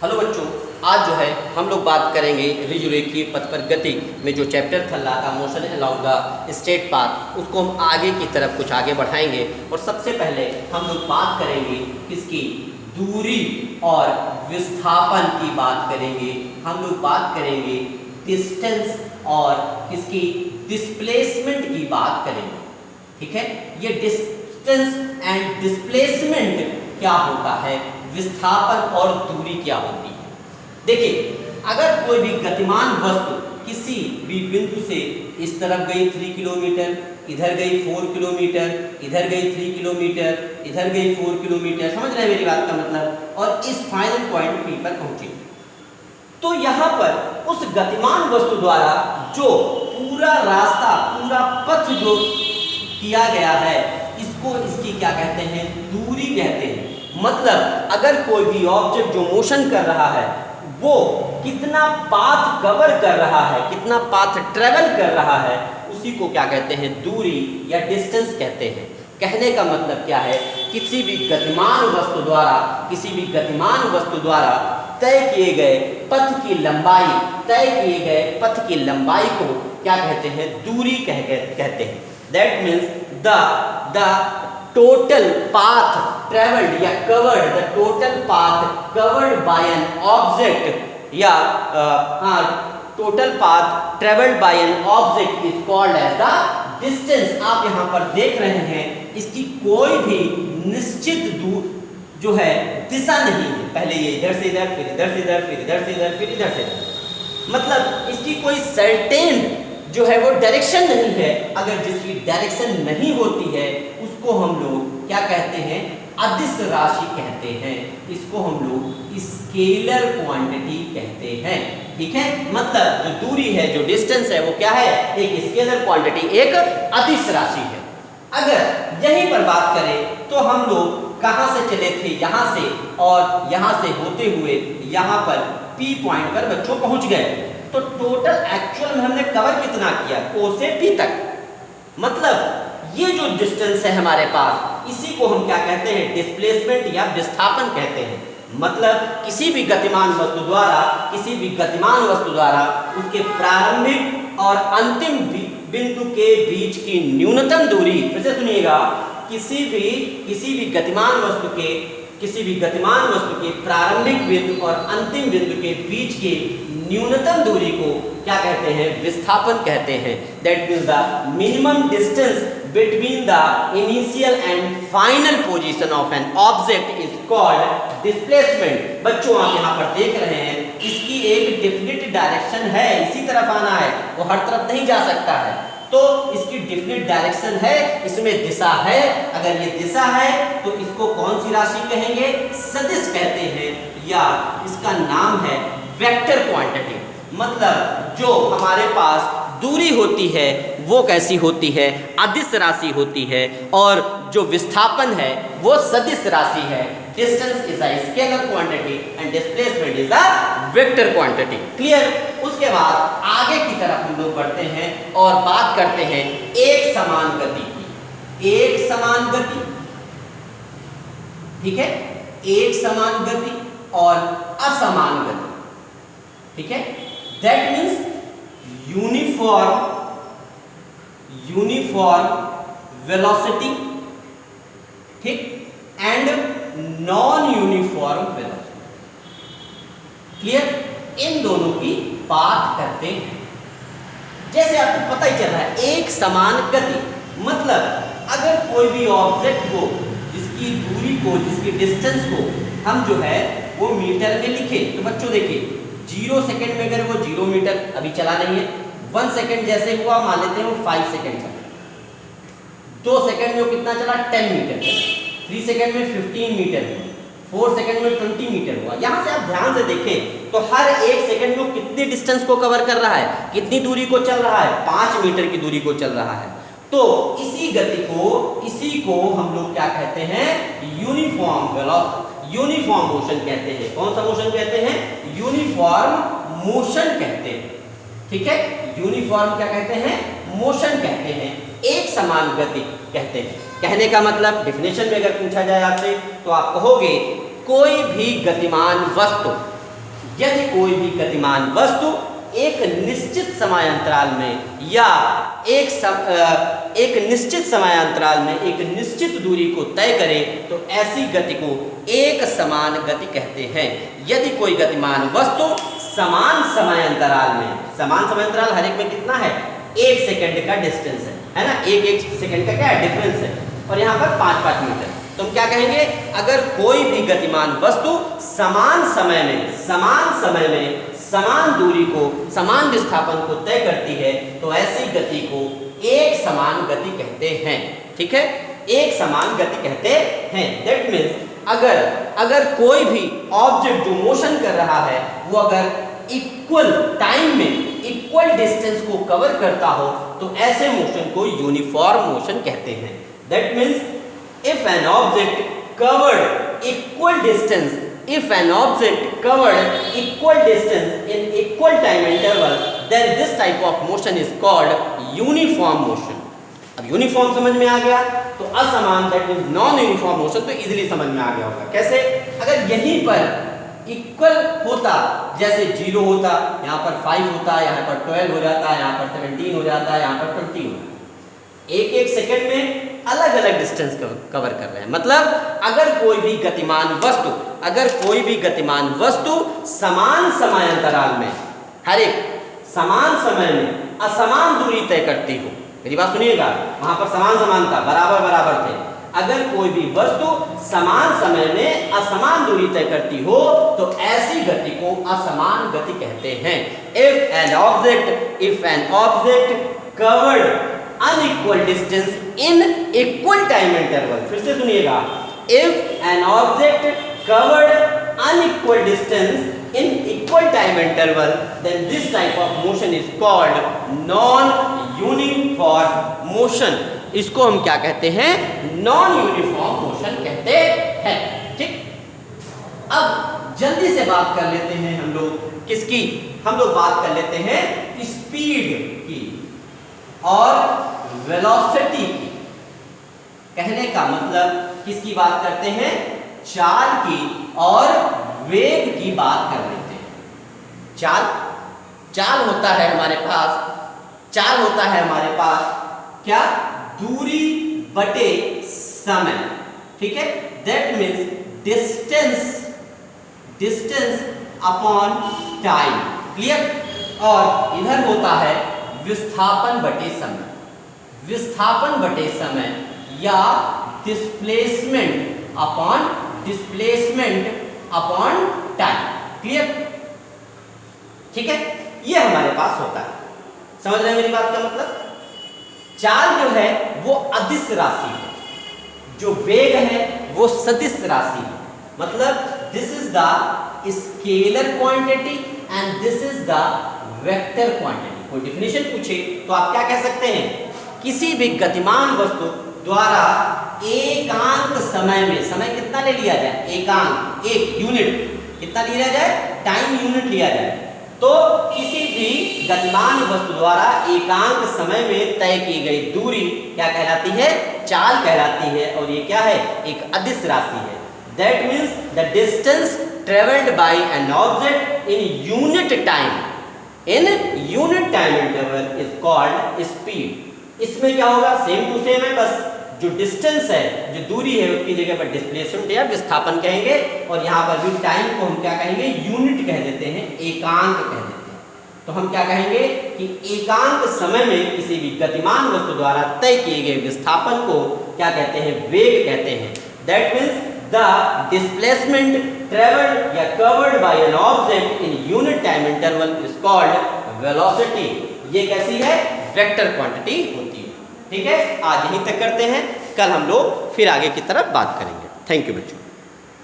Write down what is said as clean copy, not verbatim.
Hello बच्चों, आज जो है हम लोग बात करेंगे ऋजुरेखीय पथ पर गति में जो चैप्टर चल रहा था motion along the straight path, उसको हम आगे की तरफ कुछ आगे बढ़ाएंगे। और सबसे पहले हम लोग बात करेंगे किसकी, दूरी और विस्थापन की बात करेंगे। हम लोग बात करेंगे डिस्टेंस और किसकी, डिस्प्लेसमेंट की बात करेंगे। ठीक है, ये डिस्टेंस एंड डिस्प्लेसमेंट क्या होता है, विस्थापन और दूरी क्या होती है। देखिए, अगर कोई भी गतिमान वस्तु किसी भी बिंदु से इस तरफ गई 3 किलोमीटर, इधर गई 4 किलोमीटर, इधर गई 3 किलोमीटर, इधर गई 4 किलोमीटर, समझ रहे हैं मेरी बात का मतलब, और इस फाइनल पॉइंट P पर पहुंची, तो यहाँ पर उस गतिमान वस्तु द्वारा जो पूरा रास्ता, पूरा पथ जो किया गया है, इसको इसकी क्या कहते हैं, दूरी कहते हैं। मतलब अगर कोई भी ऑब्जेक्ट जो मोशन कर रहा है वो कितना पाथ कवर कर रहा है, कितना पाथ ट्रेवल कर रहा है, उसी को क्या कहते हैं, दूरी या डिस्टेंस कहते हैं। कहने का मतलब क्या है, किसी भी गतिमान वस्तु द्वारा, किसी भी गतिमान वस्तु द्वारा तय किए गए पथ की लंबाई, तय किए गए पथ की लंबाई को क्या कहते हैं, दूरी कहते हैं। That means the total path traveled या covered, the total path covered by an object या total path traveled by an object is called as the distance। आप यहाँ पर देख रहे हैं, इसकी कोई भी निश्चित दूर जो है दिशा नहीं है। पहले ये इधर से इधर, फिर इधर से इधर, फिर इधर से इधर, फिर इधर से इधर, मतलब इसकी कोई सर्टेन जो है वो डायरेक्शन नहीं है। अगर जिसकी डायरेक्शन नहीं होती है उसको हम लोग क्या कहते हैं, अदिश राशि कहते हैं। इसको हम लोग स्केलर क्वांटिटी कहते हैं। ठीक है, मतलब जो दूरी है, जो डिस्टेंस है, वो क्या है, एक स्केलर क्वांटिटी, एक अदिश राशि है। अगर यहीं पर बात करें तो हम लोग कहाँ से चले थे, यहाँ से, और यहाँ से होते हुए यहाँ पर P पॉइंट पर बच्चों पहुँच गए, तो टोटल एक्चुअल में हमने कवर कितना किया, O से P तक। मतलब ये जो डिस्टेंस है हमारे पास, इसी को हम क्या कहते हैं, डिस्प्लेसमेंट या विस्थापन कहते हैं। मतलब किसी भी गतिमान वस्तु द्वारा, किसी भी गतिमान वस्तु द्वारा उसके प्रारंभिक और अंतिम बिंदु के बीच की न्यूनतम दूरी, फिर से सुनिएगा, किसी भी गतिमान वस्तु के, किसी भी गतिमान वस्तु के प्रारंभिक बिंदु और अंतिम बिंदु के बीच के न्यूनतम दूरी को क्या कहते हैं, विस्थापन कहते हैं। That means the minimum distance between the initial and final position of an object is called displacement. बच्चों आप यहाँ पर देख रहे हैं, इसकी एक डेफिनिट डायरेक्शन है, इसी तरफ आना है, वो हर तरफ नहीं जा सकता है, तो इसकी डेफिनिट डायरेक्शन है, इसमें दिशा है। अगर ये दिशा है तो इसको कौन सी राशि कहेंगे, सदिश कहते हैं, या इसका नाम है वेक्टर क्वांटिटी। मतलब जो हमारे पास दूरी होती है वो कैसी होती है, अदिश राशि होती है, और जो विस्थापन है वो सदिश राशि है। Distance is a scalar quantity and displacement is a vector quantity. Clear. उसके बाद आगे की तरफ हम लोग बढ़ते हैं और बात करते हैं एक समान गति की। एक समान गति, ठीक है, एक समान गति और असमान गति। ठीक है, दैट मीन्स यूनिफॉर्म वेलोसिटी, ठीक, and non uniform velocity. Clear, इन दोनों की बात करते हैं। जैसे आपको पता ही चल रहा है, एक समान गति मतलब अगर कोई भी ऑब्जेक्ट को, जिसकी दूरी को, जिसकी डिस्टेंस को हम जो है वो मीटर में लिखे, तो बच्चों देखिए 0 सेकंड में अगर वो 0 मीटर अभी चला नहीं है, 1 सेकंड जैसे हुआ, मान लेते हैं वो 5 सेकंड चला, 2 सेकंड में वो कितना चला, 10 मीटर चला, 3 सेकंड में 15 मीटर हुआ, 4 सेकंड में 20 मीटर हुआ। यहाँ से आप ध्यान से देखें तो हर एक सेकंड में कितनी डिस्टेंस को कवर कर रहा है, कितनी दूरी को चल रहा है, 5 मीटर की दूरी को चल रहा है। तो इसी गति को, इसी को हम लोग क्या कहते हैं, यूनिफॉर्म वेलोसिटी, यूनिफॉर्म मोशन कहते हैं। कौन सा मोशन कहते हैं, यूनिफॉर्म मोशन कहते हैं। ठीक है, यूनिफॉर्म क्या कहते हैं, मोशन कहते हैं, एक समान गति कहते हैं। कहने का मतलब डेफिनेशन में अगर पूछा जाए आपसे तो आप कहोगे कोई भी गतिमान वस्तु यदि कोई भी गतिमान वस्तु एक निश्चित समयांतराल में या एक निश्चित समयांतराल में एक निश्चित दूरी को तय करे तो ऐसी गति को एक समान गति कहते हैं। यदि कोई गतिमान वस्तु समान समयांतराल में, समान समयांतराल हर एक में कितना है, 1 सेकंड का डिस्टेंस है ना, एक सेकंड का क्या है डिफरेंस है, और यहाँ पर 5-5 मीटर, तो हम क्या कहेंगे, अगर कोई भी गतिमान वस्तु समान समय में समान दूरी को, समान विस्थापन को तय करती है तो ऐसी गति को एक समान गति कहते हैं। ठीक है, एक समान गति कहते हैं। दैट मीन्स अगर कोई भी ऑब्जेक्ट जो मोशन कर रहा है वो अगर इक्वल टाइम में इक्वल डिस्टेंस को कवर करता हो तो ऐसे मोशन को यूनिफॉर्म मोशन कहते हैं। That means if an object covered equal distance in equal time interval, then this type of motion is called uniform motion। अब यूनिफॉर्म समझ में आ गया तो असमान that means non uniform motion तो इजीली समझ में आ गया होगा। कैसे, अगर यहीं पर इक्वल होता, जैसे 0 होता, यहाँ पर 5 होता, यहाँ पर 12 हो जाता, यहाँ पर 17 हो जाता, यहाँ पर 20 हो जाता, एक सेकंड में अलग अलग डिस्टेंस कवर कर रहे हैं। मतलब अगर कोई भी गतिमान वस्तु समान समयांतराल में, हर एक समान समय में असमान दूरी तय करती हो, मेरी बात सुनिएगा, वहां पर समान था, बराबर थे, अगर कोई भी वस्तु समान समय में असमान दूरी तय करती हो तो ऐसी गति को असमान गति कहते हैं। If an object covered unequal distance in equal time interval, फिर से सुनिएगा, if an object covered unequal distance in equal time interval, then this type of motion is called non-uniform motion। इसको हम क्या कहते हैं, नॉन यूनिफॉर्म मोशन कहते हैं। ठीक, अब जल्दी से बात कर लेते हैं हम लोग किसकी, हम लोग बात कर लेते हैं स्पीड की और वेलोसिटी की। कहने का मतलब किसकी बात करते हैं, चाल की और वेग की बात कर लेते हैं। चाल होता है हमारे पास क्या, दूरी बटे समय। ठीक है, that means distance upon time. Clear, और इधर होता है विस्थापन बटे समय या डिस्प्लेसमेंट अपॉन टाइम। क्लियर, ठीक है, ये हमारे पास होता है। समझ रहे हैं मेरी बात का मतलब, चाल जो है वो अदिश राशि है, जो वेग है वो सदिश राशि है। मतलब this is the scalar quantity and this is the vector quantity. कोई डिफिनेशन पूछे तो आप क्या कह सकते हैं, किसी भी गतिमान वस्तु द्वारा एकांक समय में, समय कितना ले लिया जाए, एकांक, एक यूनिट कितना लिया जाए, टाइम यूनिट लिया जाए, तो किसी भी गतिमान वस्तु द्वारा एकांक समय में तय की गई दूरी क्या कहलाती है, चाल कहलाती है। और ये क्या है, एक अदिश राशि है। That means the distance travelled by an object in unit time interval is called speed. इसमें क्या होगा, सेम टू सेम है, बस जो डिस्टेंस है, जो दूरी है, उसकी जगह पर डिस्प्लेसमेंट या विस्थापन कहेंगे, और यहाँ पर भी टाइम को हम क्या कहेंगे, यूनिट कह देते हैं, एकांक कह देते हैं। तो हम क्या कहेंगे कि एकांक समय में किसी भी गतिमान वस्तु द्वारा तय किए गए विस्थापन को क्या कहते हैं, वेग कहते हैं। That means the displacement travelled या covered by an object in unit time interval is called velocity. ये कैसी है, वेक्टर क्वांटिटी होती है। ठीक है, आज यहीं तक करते हैं, कल हम लोग फिर आगे की तरफ बात करेंगे। थैंक यू बच्चों।